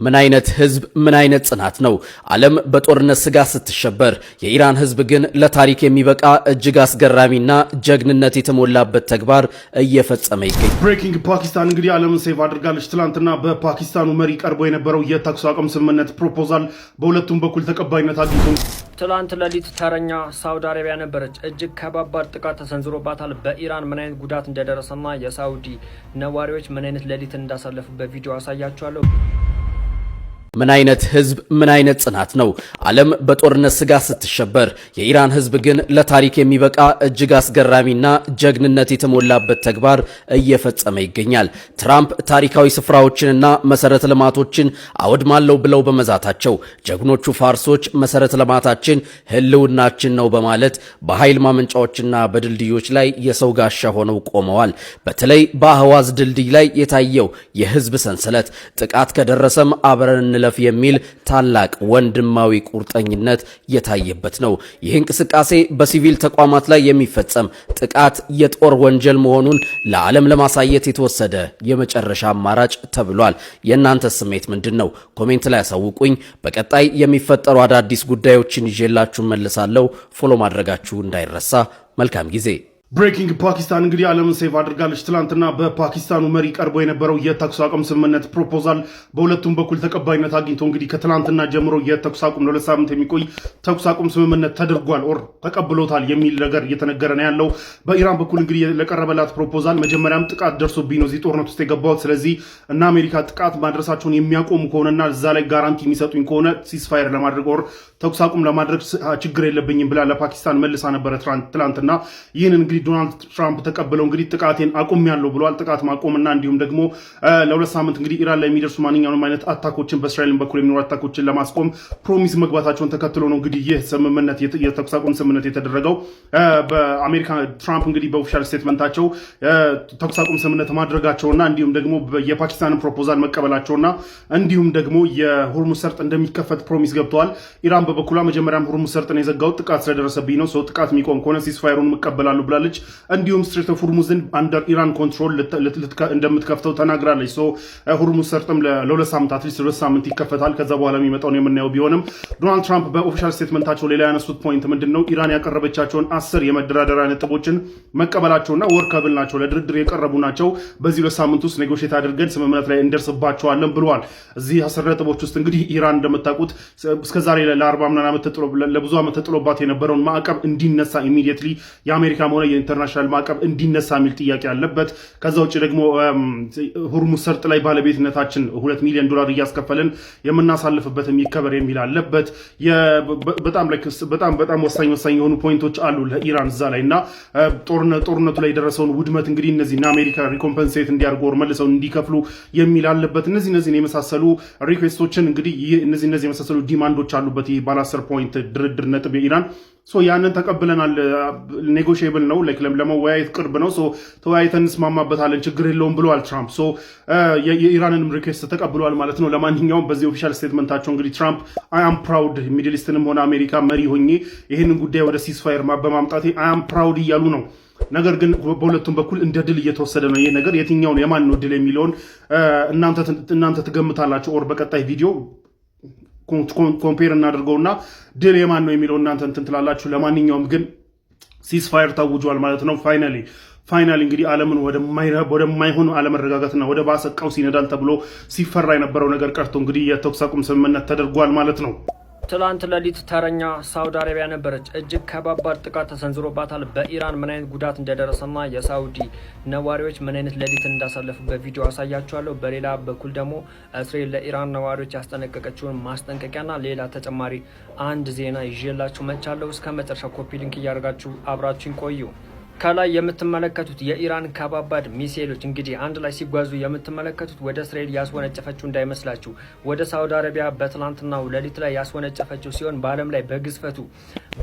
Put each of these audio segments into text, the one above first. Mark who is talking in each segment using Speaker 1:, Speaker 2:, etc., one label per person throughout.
Speaker 1: ምን አይነት ህዝብ ምን አይነት ጽናት ነው? ዓለም በጦርነት ስጋት ስትሸበር የኢራን ህዝብ ግን ለታሪክ የሚበቃ እጅግ አስገራሚና ጀግንነት የተሞላበት ተግባር እየፈጸመ ይገኛል።
Speaker 2: ብሬኪንግ ፓኪስታን እንግዲህ ዓለምን ሴቭ አድርጋለች። ትላንትና በፓኪስታኑ መሪ ቀርቦ የነበረው የተኩስ አቁም ስምምነት ፕሮፖዛል በሁለቱም በኩል ተቀባይነት አግኝቶ
Speaker 3: ትላንት ሌሊት ተረኛ ሳውዲ አረቢያ ነበረች። እጅግ ከባባድ ጥቃት ተሰንዝሮባታል። በኢራን ምን አይነት ጉዳት እንደደረሰና የሳውዲ ነዋሪዎች ምን አይነት ሌሊት እንዳሳለፉ በቪዲዮ አሳያችኋለሁ።
Speaker 1: ምን አይነት ህዝብ ምን አይነት ጽናት ነው? ዓለም በጦርነት ስጋት ስትሸበር የኢራን ህዝብ ግን ለታሪክ የሚበቃ እጅግ አስገራሚና ጀግንነት የተሞላበት ተግባር እየፈጸመ ይገኛል። ትራምፕ ታሪካዊ ስፍራዎችንና መሰረተ ልማቶችን አወድማለሁ ብለው በመዛታቸው ጀግኖቹ ፋርሶች መሰረተ ልማታችን ህልውናችን ነው በማለት በኃይል ማመንጫዎችና በድልድዮች ላይ የሰው ጋሻ ሆነው ቆመዋል። በተለይ በአህዋዝ ድልድይ ላይ የታየው የህዝብ ሰንሰለት ጥቃት ከደረሰም አብረን ለፍ የሚል ታላቅ ወንድማዊ ቁርጠኝነት የታየበት ነው። ይህ እንቅስቃሴ በሲቪል ተቋማት ላይ የሚፈጸም ጥቃት የጦር ወንጀል መሆኑን ለዓለም ለማሳየት የተወሰደ የመጨረሻ አማራጭ ተብሏል። የእናንተ ስሜት ምንድነው? ኮሜንት ላይ አሳውቁኝ። በቀጣይ የሚፈጠሩ አዳዲስ ጉዳዮችን ይዤላችሁ መልሳለሁ። ፎሎ ማድረጋችሁ እንዳይረሳ። መልካም ጊዜ።
Speaker 2: ብሬኪንግ ፓኪስታን እንግዲህ ዓለምን ሴቭ አድርጋለች። ትላንትና በፓኪስታኑ መሪ ቀርቦ የነበረው የተኩስ አቁም ስምምነት ፕሮፖዛል በሁለቱም በኩል ተቀባይነት አግኝቶ እንግዲህ ከትላንትና ጀምሮ የተኩስ አቁም ለሁለት ሳምንት የሚቆይ ተኩስ አቁም ስምምነት ተደርጓል ኦር ተቀብሎታል የሚል ነገር እየተነገረ ነው ያለው። በኢራን በኩል እንግዲህ ለቀረበላት ፕሮፖዛል መጀመሪያም ጥቃት ደርሶብኝ ነው እዚህ ጦርነት ውስጥ የገባሁት፣ ስለዚህ እና አሜሪካ ጥቃት ማድረሳቸውን የሚያቆሙ ከሆነና እዛ ላይ ጋራንቲ የሚሰጡኝ ከሆነ ሲስፋየር ለማድረግ ኦር ተኩስ አቁም ለማድረግ ችግር የለብኝም ብላ ለፓኪስታን መልሳ ነበረ ትላንትና። ይህን እንግዲህ ዶናልድ ትራምፕ ተቀበለው እንግዲህ ጥቃቴን አቁሜያለሁ ብሏል። ጥቃት ማቆምና እንዲሁም ደግሞ ለሁለት ሳምንት እንግዲህ ኢራን ላይ የሚደርሱ ማንኛውንም አይነት አታኮችን በእስራኤል በኩል የሚኖሩ አታኮችን ለማስቆም ፕሮሚስ መግባታቸውን ተከትሎ ነው እንግዲህ ይህ ስምምነት የተኩስ አቁም ስምምነት የተደረገው። በአሜሪካ ትራምፕ እንግዲህ በኦፊሻል ስቴትመንታቸው ተኩስ አቁም ስምምነት ማድረጋቸውና እንዲሁም ደግሞ የፓኪስታንን ፕሮፖዛል መቀበላቸውና እንዲሁም ደግሞ የሆርሙዝ ሰርጥ እንደሚከፈት ፕሮሚስ ገብተዋል። ኢራን በበኩሏ መጀመሪያም ሆርሙዝ ሰርጥን የዘጋው ጥቃት ስለደረሰብኝ ነው፣ ሰው ጥቃት የሚቆም ከሆነ ሲስፋየሩን እቀበላለሁ ብላለች። እንዲሁም ስትሬት ኦፍ ሆርሙዝን አንደር ኢራን ኮንትሮል እንደምትከፍተው ተናግራለች። ሆርሙዝ ሰርጥም ለሁለት ሳምንት አትሊስት ሁለት ሳምንት ይከፈታል። ከዛ በኋላ የሚመጣውን የምናየው ቢሆንም ዶናልድ ትራምፕ በኦፊሻል ስቴትመንታቸው ሌላ ያነሱት ፖይንት ምንድነው? ኢራን ያቀረበቻቸውን 10 የመደራደሪያ ነጥቦችን መቀበላቸውና ወርከብል ናቸው፣ ለድርድር የቀረቡ ናቸው። በዚህ ሁለት ሳምንት ውስጥ ኔጎሽየት አድርገን ስምምነት ላይ እንደርስባቸዋለን ብለዋል። እዚህ 10 ነጥቦች ውስጥ እንግዲህ ኢራን እንደምታውቁት እስከዛሬ ለ40 ምናምን ዓመት ለብዙ ዓመት ተጥሎባት የነበረውን ማዕቀብ እንዲነሳ ኢሚዲየትሊ የአሜሪካም ሆነ ኢንተርናሽናል ማዕቀብ እንዲነሳ የሚል ጥያቄ አለበት። ከዛ ውጭ ደግሞ ሆርሙዝ ሰርጥ ላይ ባለቤትነታችን $2 ሚሊዮን እያስከፈልን የምናሳልፍበት የሚከበር የሚል አለበት። በጣም ወሳኝ የሆኑ ፖይንቶች አሉ ለኢራን እዛ ላይ እና ጦርነቱ ላይ የደረሰውን ውድመት እንግዲህ እነዚህና አሜሪካ ሪኮምፐንሴት እንዲያርጉ ወር መልሰው እንዲከፍሉ የሚል አለበት። እነዚህን የመሳሰሉ ሪኩዌስቶችን እንግዲህ እነዚህ የመሳሰሉ ዲማንዶች አሉበት። ይህ ባለ 10 ፖይንት ድርድር ነጥብ የኢራን ያንን ተቀብለናል። ኔጎሽየብል ነው፣ ለመወያየት ቅርብ ነው። ተወያይተን እንስማማበታለን፣ ችግር የለውም ብለዋል ትራምፕ። የኢራንንም ሪኩዌስት ተቀብለዋል ማለት ነው። ለማንኛውም በዚህ ኦፊሻል ስቴትመንታቸው እንግዲህ ትራምፕ አይ አም ፕራውድ ሚድል ኢስትንም ሆነ አሜሪካ መሪ ሆኜ ይህንን ጉዳይ ወደ ሲስፋየር በማምጣቴ አይ አም ፕራውድ እያሉ ነው። ነገር ግን በሁለቱም በኩል እንደ ድል እየተወሰደ ነው። ይህ ነገር የትኛውን የማን ነው ድል የሚለውን እናንተ ትገምታላችሁ። ኦር በቀጣይ ቪዲዮ ኮምፔር እናድርገውና ድል የማን ነው የሚለው እናንተ እንትን ትላላችሁ። ለማንኛውም ግን ሲስፋየር ታውጇል ማለት ነው። ፋይናሊ እንግዲህ ዓለምን ወደማይሆን አለመረጋጋትና ወደ ባሰ ቀውስ ይነዳል ተብሎ ሲፈራ የነበረው ነገር ቀርቶ እንግዲህ የተኩስ አቁም ስምምነት ተደርጓል ማለት ነው።
Speaker 3: ትላንት ሌሊት ተረኛ ሳውዲ አረቢያ ነበረች። እጅግ ከባባድ ጥቃት ተሰንዝሮባታል። በኢራን ምን አይነት ጉዳት እንደደረሰና የሳውዲ ነዋሪዎች ምን አይነት ሌሊት እንዳሳለፉ በቪዲዮ አሳያችኋለሁ። በሌላ በኩል ደግሞ እስራኤል ለኢራን ነዋሪዎች ያስጠነቀቀችውን ማስጠንቀቂያና ሌላ ተጨማሪ አንድ ዜና ይዤላችሁ መቻለሁ። እስከ መጨረሻ ኮፒ ሊንክ እያደረጋችሁ አብራችሁን ቆዩ። ከላይ የምትመለከቱት የኢራን ከባባድ ሚሳኤሎች እንግዲህ አንድ ላይ ሲጓዙ የምትመለከቱት ወደ እስራኤል ያስወነጨፈችው እንዳይመስላችሁ ወደ ሳውዲ አረቢያ በትላንትናው ሌሊት ላይ ያስወነጨፈችው ሲሆን በዓለም ላይ በግዝፈቱ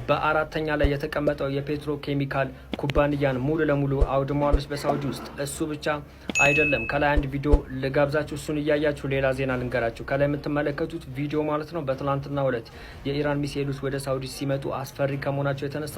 Speaker 3: በአራተኛ ላይ የተቀመጠው የፔትሮ ኬሚካል ኩባንያን ሙሉ ለሙሉ አውድመዋለች በሳውዲ ውስጥ። እሱ ብቻ አይደለም፣ ከላይ አንድ ቪዲዮ ልጋብዛችሁ፣ እሱን እያያችሁ ሌላ ዜና ልንገራችሁ። ከላይ የምትመለከቱት ቪዲዮ ማለት ነው በትላንትናው ዕለት የኢራን ሚሳኤሎች ወደ ሳውዲ ሲመጡ አስፈሪ ከመሆናቸው የተነሳ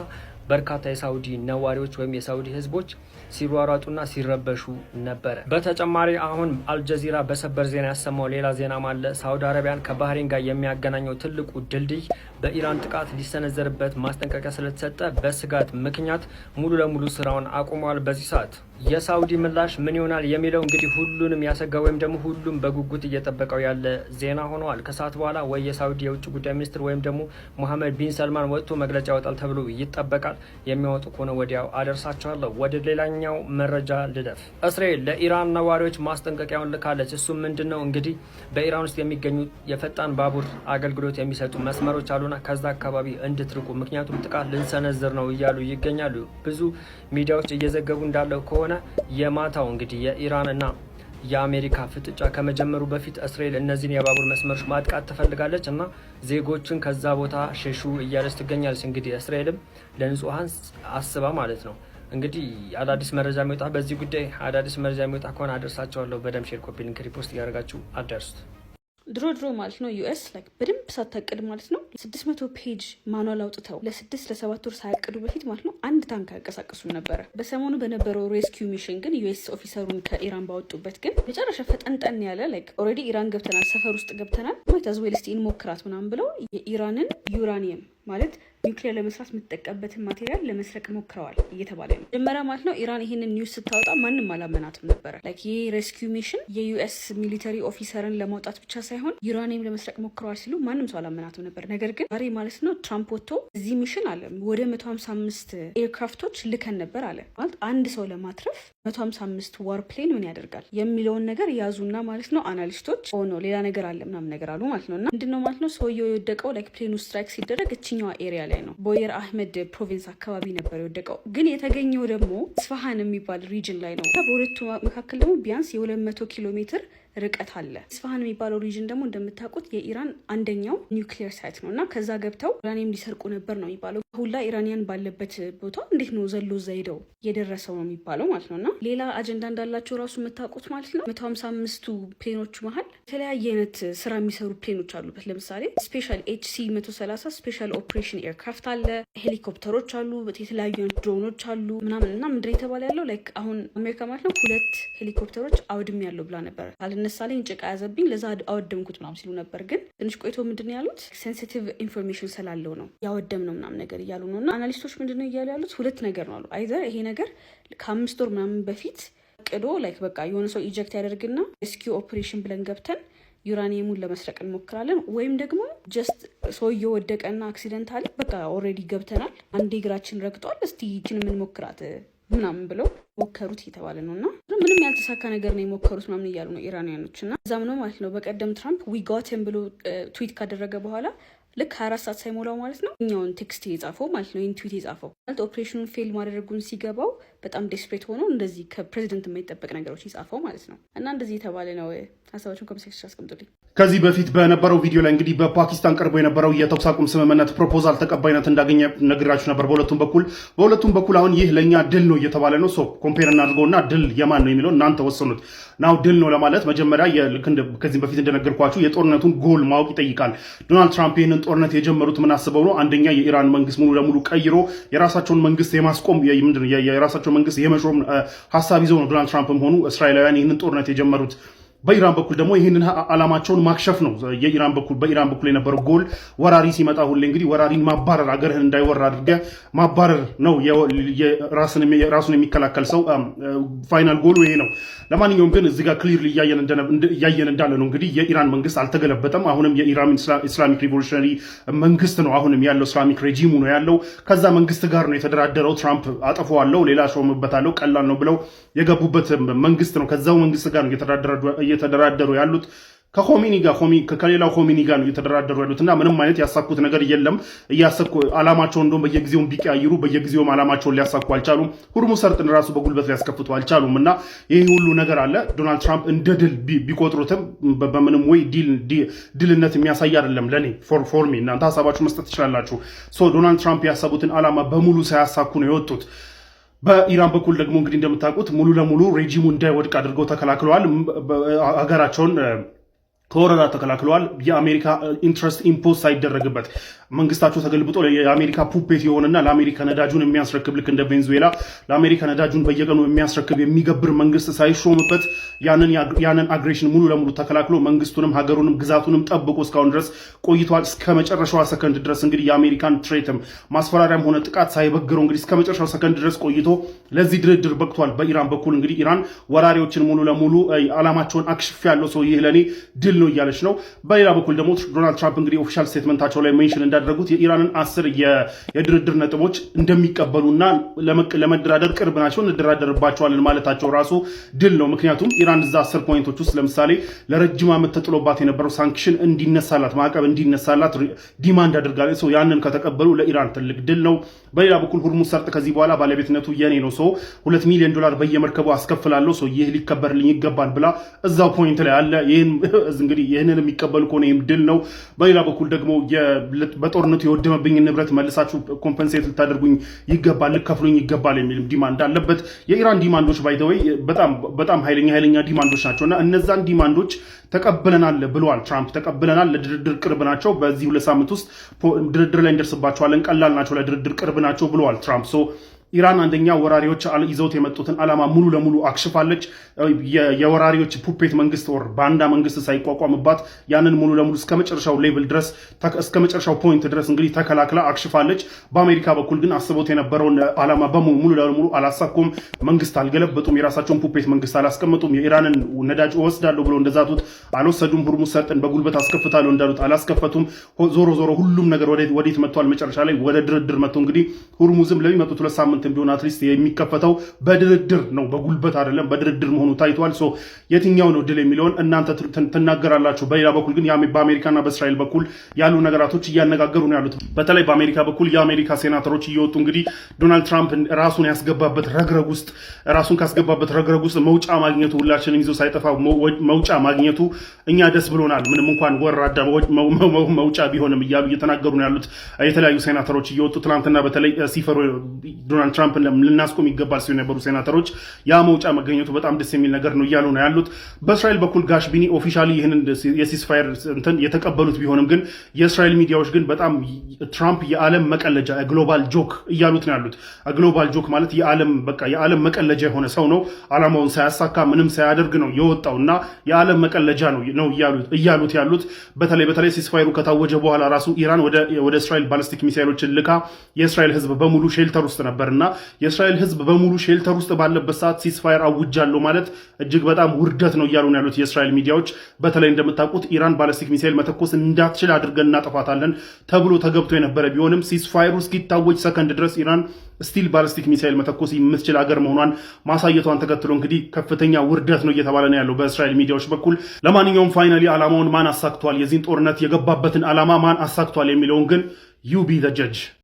Speaker 3: በርካታ የሳውዲ ነዋሪዎች ወይም የሳውዲ ህዝቦች ሲሯሯጡና ሲረበሹ ነበረ። በተጨማሪ አሁን አልጀዚራ በሰበር ዜና ያሰማው ሌላ ዜና አለ። ሳውዲ አረቢያን ከባህሬን ጋር የሚያገናኘው ትልቁ ድልድይ በኢራን ጥቃት ሊሰነዘርበት ማስጠንቀቂያ ስለተሰጠ በስጋት ምክንያት ሙሉ ለሙሉ ስራውን አቁሟል። በዚህ ሰዓት የሳውዲ ምላሽ ምን ይሆናል የሚለው እንግዲህ ሁሉንም ያሰጋ ወይም ደግሞ ሁሉም በጉጉት እየጠበቀው ያለ ዜና ሆኗል። ከሰዓት በኋላ ወይ የሳውዲ የውጭ ጉዳይ ሚኒስትር ወይም ደግሞ መሐመድ ቢን ሰልማን ወጥቶ መግለጫ ያወጣል ተብሎ ይጠበቃል። የሚያወጡ ከሆነ ወዲያው አደርሳቸዋለሁ። ወደ ሌላኛው መረጃ ልደፍ። እስራኤል ለኢራን ነዋሪዎች ማስጠንቀቂያውን ልካለች። እሱም ምንድነው እንግዲህ በኢራን ውስጥ የሚገኙ የፈጣን ባቡር አገልግሎት የሚሰጡ መስመሮች አሉና ከዛ አካባቢ እንድትርቁ፣ ምክንያቱም ጥቃት ልንሰነዝር ነው እያሉ ይገኛሉ። ብዙ ሚዲያዎች እየዘገቡ እንዳለው ከሆነ የማታው እንግዲህ የኢራንና የአሜሪካ ፍጥጫ ከመጀመሩ በፊት እስራኤል እነዚህን የባቡር መስመሮች ማጥቃት ትፈልጋለች እና ዜጎችን ከዛ ቦታ ሸሹ እያለች ትገኛለች። እንግዲህ እስራኤልም ለንጹሃን አስባ ማለት ነው። እንግዲህ አዳዲስ መረጃ የሚወጣ በዚህ ጉዳይ አዳዲስ መረጃ የሚወጣ ከሆነ አደርሳቸዋለሁ። በደም ሼር፣ ኮፒ ሊንክ፣ ሪፖስት እያደረጋችሁ አደርሱት።
Speaker 4: ድሮ ማለት ነው ዩኤስ በደንብ ሳታቅድ ማለት ነው 600 ፔጅ ማኑዋል አውጥተው ለ6 ለ7 ወር ሳያቅዱ በፊት ማለት ነው አንድ ታንክ ያንቀሳቀሱ ነበረ። በሰሞኑ በነበረው ሬስኪው ሚሽን ግን ዩኤስ ኦፊሰሩን ከኢራን ባወጡበት ግን መጨረሻ ፈጠንጠን ያለ ኦልሬዲ ኢራን ገብተናል፣ ሰፈር ውስጥ ገብተናል ማይት አዝዌል እስቲ እንሞክራት ምናምን ብለው የኢራንን ዩራኒየም ማለት ኒውክሊየር ለመስራት የምትጠቀምበትን ማቴሪያል ለመስረቅ ሞክረዋል እየተባለ ነው። መጀመሪያ ማለት ነው ኢራን ይህንን ኒውስ ስታወጣ ማንም አላመናትም ነበረ። ይህ ሬስኪው ሚሽን የዩኤስ ሚሊተሪ ኦፊሰርን ለማውጣት ብቻ ሳይሆን ዩራኒየም ለመስረቅ ሞክረዋል ሲሉ ማንም ሰው አላመናትም ነበር። ነገር ግን ዛሬ ማለት ነው ትራምፕ ወጥቶ እዚህ ሚሽን አለ ወደ 155 ኤርክራፍቶች ልከን ነበር አለ። ማለት አንድ ሰው ለማትረፍ 155 ዋር ፕሌን ምን ያደርጋል የሚለውን ነገር ያዙና ማለት ነው አናሊስቶች ነው ሌላ ነገር አለ ምናምን ነገር አሉ ማለት ነው። እና ምንድነው ማለት ነው ሰውየው የወደቀው ፕሌኑ ስትራይክ ሲደረግ እችኛዋ ኤሪያ ላይ ነው ቦየር አህመድ ፕሮቪንስ አካባቢ ነበር የወደቀው። ግን የተገኘው ደግሞ ስፋሃን የሚባል ሪጅን ላይ ነው። በሁለቱ መካከል ደግሞ ቢያንስ የ200 ኪሎ ሜትር ርቀት አለ። ስፋሃን የሚባለው ሪጅን ደግሞ እንደምታውቁት የኢራን አንደኛው ኒውክሊየር ሳይት ነው እና ከዛ ገብተው ዩራኒየም ሊሰርቁ ነበር ነው የሚባለው። ሁላ ኢራኒያን ባለበት ቦታ እንዴት ነው ዘሎ ዘይደው የደረሰው ነው የሚባለው ማለት ነው። እና ሌላ አጀንዳ እንዳላቸው ራሱ የምታውቁት ማለት ነው 155ቱ ፕሌኖች መሀል የተለያየ አይነት ስራ የሚሰሩ ፕሌኖች አሉበት። ለምሳሌ ስፔሻል HC 130 ስፔሻል ኦፕሬሽን ኤርክራፍት አለ፣ ሄሊኮፕተሮች አሉ፣ የተለያዩ አይነት ድሮኖች አሉ ምናምን። እና ምንድን የተባለ ያለው አሁን አሜሪካ ማለት ነው 2 ሄሊኮፕተሮች አውድም ያለው ብላ ነበር። አልነሳለኝ ጭቃ ያዘብኝ ለዛ አወደምኩት ምናምን ሲሉ ነበር። ግን ትንሽ ቆይቶ ምንድን ያሉት ሴንሲቲቭ ኢንፎርሜሽን ስላለው ነው ያወደም ነው ምናምን ነገር እያሉ ነው። እና አናሊስቶች ምንድነው እያሉ ያሉት ሁለት ነገር ነው አሉ። አይዘር ይሄ ነገር ከ5 ወር ምናምን በፊት ቅዶ በቃ የሆነ ሰው ኢጀክት ያደርግና ሬስኪው ኦፕሬሽን ብለን ገብተን ዩራኒየሙን ለመስረቅ እንሞክራለን፣ ወይም ደግሞ ጀስት ሰውየው ወደቀና አክሲደንት አለ በቃ ኦልሬዲ ገብተናል፣ አንዴ እግራችን ረግጧል፣ እስቲ ይችን የምንሞክራት ምናምን ብለው ሞከሩት እየተባለ ነው። እና ምንም ያልተሳካ ነገር ነው የሞከሩት ምናምን እያሉ ነው ኢራንያኖች። እና እዛም ነው ማለት ነው በቀደም ትራምፕ ዊጋትን ብሎ ትዊት ካደረገ በኋላ ልክ 24 ሰዓት ሳይሞላው ማለት ነው እኛውን ቴክስት የጻፈው ማለት ነው ኢንትዊት የጻፈው ማለት ኦፕሬሽኑን ፌል ማድረጉን ሲገባው በጣም ዴስፕሬት ሆኖ እንደዚህ ከፕሬዚደንት የማይጠበቅ ነገሮች ይጻፈው ማለት ነው። እና እንደዚህ የተባለ ነው። ሀሳባችሁን ኮሜንት አስቀምጡልኝ።
Speaker 2: ከዚህ በፊት በነበረው ቪዲዮ ላይ እንግዲህ በፓኪስታን ቀርቦ የነበረው የተኩስ አቁም ስምምነት ፕሮፖዛል ተቀባይነት እንዳገኘ ነግራችሁ ነበር በሁለቱም በኩል አሁን ይህ ለእኛ ድል ነው እየተባለ ነው። ሶ ኮምፔር እናድርገውና ድል የማን ነው የሚለው እናንተ ወሰኑት። ናው ድል ነው ለማለት መጀመሪያ ከዚህ በፊት እንደነገርኳችሁ የጦርነቱን ጎል ማወቅ ይጠይቃል። ዶናልድ ትራምፕ ይህንን ጦርነት የጀመሩት ምን አስበው ነው? አንደኛ የኢራን መንግስት ሙሉ ለሙሉ ቀይሮ የራሳቸውን መንግስት የማስቆም የራሳቸውን መንግስት የመሾም ሀሳብ ይዘው ነው ዶናልድ ትራምፕም ሆኑ እስራኤላውያን ይህንን ጦርነት የጀመሩት። በኢራን በኩል ደግሞ ይህንን ዓላማቸውን ማክሸፍ ነው። በኢራን በኩል የነበረው ጎል ወራሪ ሲመጣ ሁሌ እንግዲህ ወራሪን ማባረር፣ አገርህን እንዳይወራ አድርገህ ማባረር ነው። ራሱን የሚከላከል ሰው ፋይናል ጎሉ ይሄ ነው። ለማንኛውም ግን እዚህ ጋር ክሊርሊ እያየን እንዳለ ነው እንግዲህ የኢራን መንግስት አልተገለበጠም። አሁንም የኢራን ኢስላሚክ ሪቮሉሽነሪ መንግስት ነው አሁንም ያለው፣ ኢስላሚክ ሬጂሙ ነው ያለው። ከዛ መንግስት ጋር ነው የተደራደረው። ትራምፕ አጠፋዋለሁ፣ ሌላ ሾምበታለሁ፣ ቀላል ነው ብለው የገቡበት መንግስት ነው። ከዛው መንግስት ጋር ነው እየተደራደሩ ያሉት። ከሌላው ሆሚኒ ጋር ነው እየተደራደሩ ያሉት እና ምንም አይነት ያሳኩት ነገር የለም። ዓላማቸውን እንደውም በየጊዜውም ቢቀያይሩ በየጊዜውም ዓላማቸውን ሊያሳኩ አልቻሉም። ሁርሙዝ ሰርጥን ራሱ በጉልበት ሊያስከፍቱ አልቻሉም። እና ይህ ሁሉ ነገር አለ። ዶናልድ ትራምፕ እንደ ድል ቢቆጥሩትም በምንም ወይ ድልነት የሚያሳይ አይደለም ለእኔ ፎርሚ። እናንተ ሀሳባችሁ መስጠት ትችላላችሁ። ዶናልድ ትራምፕ ያሰቡትን ዓላማ በሙሉ ሳያሳኩ ነው የወጡት። በኢራን በኩል ደግሞ እንግዲህ እንደምታውቁት ሙሉ ለሙሉ ሬጂሙ እንዳይወድቅ አድርገው ተከላክለዋል። ሀገራቸውን ከወረራ ተከላክለዋል። የአሜሪካ ኢንትረስት ኢምፖዝ ሳይደረግበት መንግስታቸው ተገልብጦ የአሜሪካ ፑፔት የሆነና ለአሜሪካ ነዳጁን የሚያስረክብ ልክ እንደ ቬንዙዌላ ለአሜሪካ ነዳጁን በየቀኑ የሚያስረክብ የሚገብር መንግስት ሳይሾምበት ያንን አግሬሽን ሙሉ ለሙሉ ተከላክሎ መንግስቱንም ሀገሩንም ግዛቱንም ጠብቆ እስካሁን ድረስ ቆይቷል። እስከ መጨረሻዋ ሰከንድ ድረስ እንግዲህ የአሜሪካን ትሬትም ማስፈራሪያም ሆነ ጥቃት ሳይበግረው እንግዲህ እስከ መጨረሻው ሰከንድ ድረስ ቆይቶ ለዚህ ድርድር በቅቷል። በኢራን በኩል እንግዲህ ኢራን ወራሪዎችን ሙሉ ለሙሉ አላማቸውን አክሽፍ ያለው ሰው ይህ ለኔ ድል ነው እያለች ነው። በሌላ በኩል ደግሞ ዶናልድ ትራምፕ እንግዲህ ኦፊሻል ስቴትመንታቸው ላይ ሜንሽን እንዳደረጉት የኢራንን 10 የድርድር ነጥቦች እንደሚቀበሉና ለመደራደር ቅርብ ናቸው፣ እንደራደርባቸዋለን ማለታቸው ራሱ ድል ነው። ምክንያቱም ኢራን እዛ 10 ፖይንቶች ውስጥ ለምሳሌ ለረጅም ዓመት ተጥሎባት የነበረው ሳንክሽን እንዲነሳላት ማዕቀብ እንዲነሳላት ዲማንድ አድርጋለች። ሰው ያንን ከተቀበሉ ለኢራን ትልቅ ድል ነው። በሌላ በኩል ሁርሙዝ ሰርጥ ከዚህ በኋላ ባለቤትነቱ የኔ ነው፣ ሰው $2 ሚሊዮን በየመርከቡ አስከፍላለሁ፣ ሰው ይህ ሊከበርልኝ ይገባል ብላ እዛው ፖይንት ላይ አለ። እንግዲህ ይህንን የሚቀበሉ ከሆነ ይህም ድል ነው። በሌላ በኩል ደግሞ በጦርነቱ የወደመብኝ ንብረት መልሳችሁ ኮምፐንሴት ልታደርጉኝ ይገባል፣ ልከፍሉኝ ይገባል የሚል ዲማንድ አለበት። የኢራን ዲማንዶች ባይተወይ በጣም ኃይለኛ ዲማንዶች ናቸውና እነዛን ዲማንዶች ተቀብለናል ብለዋል ትራምፕ። ተቀብለናል፣ ለድርድር ቅርብ ናቸው፣ በዚህ 2 ሳምንት ውስጥ ድርድር ላይ እንደርስባቸዋለን፣ ቀላል ናቸው፣ ለድርድር ቅርብ ናቸው ብለዋል ትራምፕ። ኢራን አንደኛ ወራሪዎች ይዘውት የመጡትን ዓላማ ሙሉ ለሙሉ አክሽፋለች። የወራሪዎች ፑፔት መንግስት ወር ባንዳ መንግስት ሳይቋቋምባት ያንን ሙሉ ለሙሉ እስከ መጨረሻው ሌቭል ድረስ እስከ መጨረሻው ፖይንት ድረስ እንግዲህ ተከላክላ አክሽፋለች። በአሜሪካ በኩል ግን አስቦት የነበረውን ዓላማ ሙሉ ለሙሉ አላሳኩም። መንግስት አልገለበጡም፣ የራሳቸውን ፑፔት መንግስት አላስቀመጡም። የኢራንን ነዳጅ ወስዳለሁ ብሎ እንደዛቱት አልወሰዱም። ሁርሙዝ ሰርጥን በጉልበት አስከፍታለሁ እንዳሉት አላስከፈቱም። ዞሮ ሁሉም ነገር ወዴት መጥቷል? መጨረሻ ላይ ወደ ድርድር መጥቶ እንግዲህ ሁርሙዝም ለሚመጡት 2 ሳምንት ቢሆን አትሊስት የሚከፈተው በድርድር ነው፣ በጉልበት አይደለም፣ በድርድር መሆኑ ታይቷል። የትኛው ነው ድል የሚለውን እናንተ ትናገራላችሁ። በሌላ በኩል ግን በአሜሪካና በእስራኤል በኩል ያሉ ነገራቶች እያነጋገሩ ነው ያሉት። በተለይ በአሜሪካ በኩል የአሜሪካ ሴናተሮች እየወጡ እንግዲህ ዶናልድ ትራምፕ ራሱን ካስገባበት ረግረግ ውስጥ መውጫ ማግኘቱ ሁላችንም ይዞ ሳይጠፋ መውጫ ማግኘቱ እኛ ደስ ብሎናል፣ ምንም እንኳን ወራዳ መውጫ ቢሆንም እያሉ እየተናገሩ ነው ያሉት የተለያዩ ሴናተሮች እየወጡ ትናንትና በተለይ ሲፈሩ ዶናልድ ትራምፕ ልናስቆም ይገባል ሲሆን የነበሩ ሴናተሮች ያ መውጫ መገኘቱ በጣም ደስ የሚል ነገር ነው እያሉ ነው ያሉት። በእስራኤል በኩል ጋሽ ቢኒ ኦፊሻሊ ይህንን የሲስፋየር የተቀበሉት ቢሆንም ግን የእስራኤል ሚዲያዎች ግን በጣም ትራምፕ የዓለም መቀለጃ ግሎባል ጆክ እያሉት ነው ያሉት። ግሎባል ጆክ ማለት የዓለም መቀለጃ የሆነ ሰው ነው። ዓላማውን ሳያሳካ ምንም ሳያደርግ ነው የወጣው እና የዓለም መቀለጃ ነው እያሉት ያሉት። በተለይ ሲስፋየሩ ከታወጀ በኋላ ራሱ ኢራን ወደ እስራኤል ባሊስቲክ ሚሳይሎችን ልካ የእስራኤል ህዝብ በሙሉ ሼልተር ውስጥ ነበርና የእስራኤል ህዝብ በሙሉ ሼልተር ውስጥ ባለበት ሰዓት ሲስፋየር አውጃለሁ ማለት እጅግ በጣም ውርደት ነው እያሉ ነው ያሉት የእስራኤል ሚዲያዎች። በተለይ እንደምታውቁት ኢራን ባሊስቲክ ሚሳይል መተኮስ እንዳትችል አድርገን እናጠፋታለን ተብሎ ተገብቶ የነበረ ቢሆንም ሲስፋየሩ እስኪታወጅ ሰከንድ ድረስ ኢራን ስቲል ባሊስቲክ ሚሳይል መተኮስ የምትችል ሀገር መሆኗን ማሳየቷን ተከትሎ እንግዲህ ከፍተኛ ውርደት ነው እየተባለ ነው ያለው በእስራኤል ሚዲያዎች በኩል። ለማንኛውም ፋይናሊ ዓላማውን ማን አሳክቷል፣ የዚህን ጦርነት የገባበትን ዓላማ ማን አሳክቷል የሚለውን ግን ዩ ቢ ዘ ጀጅ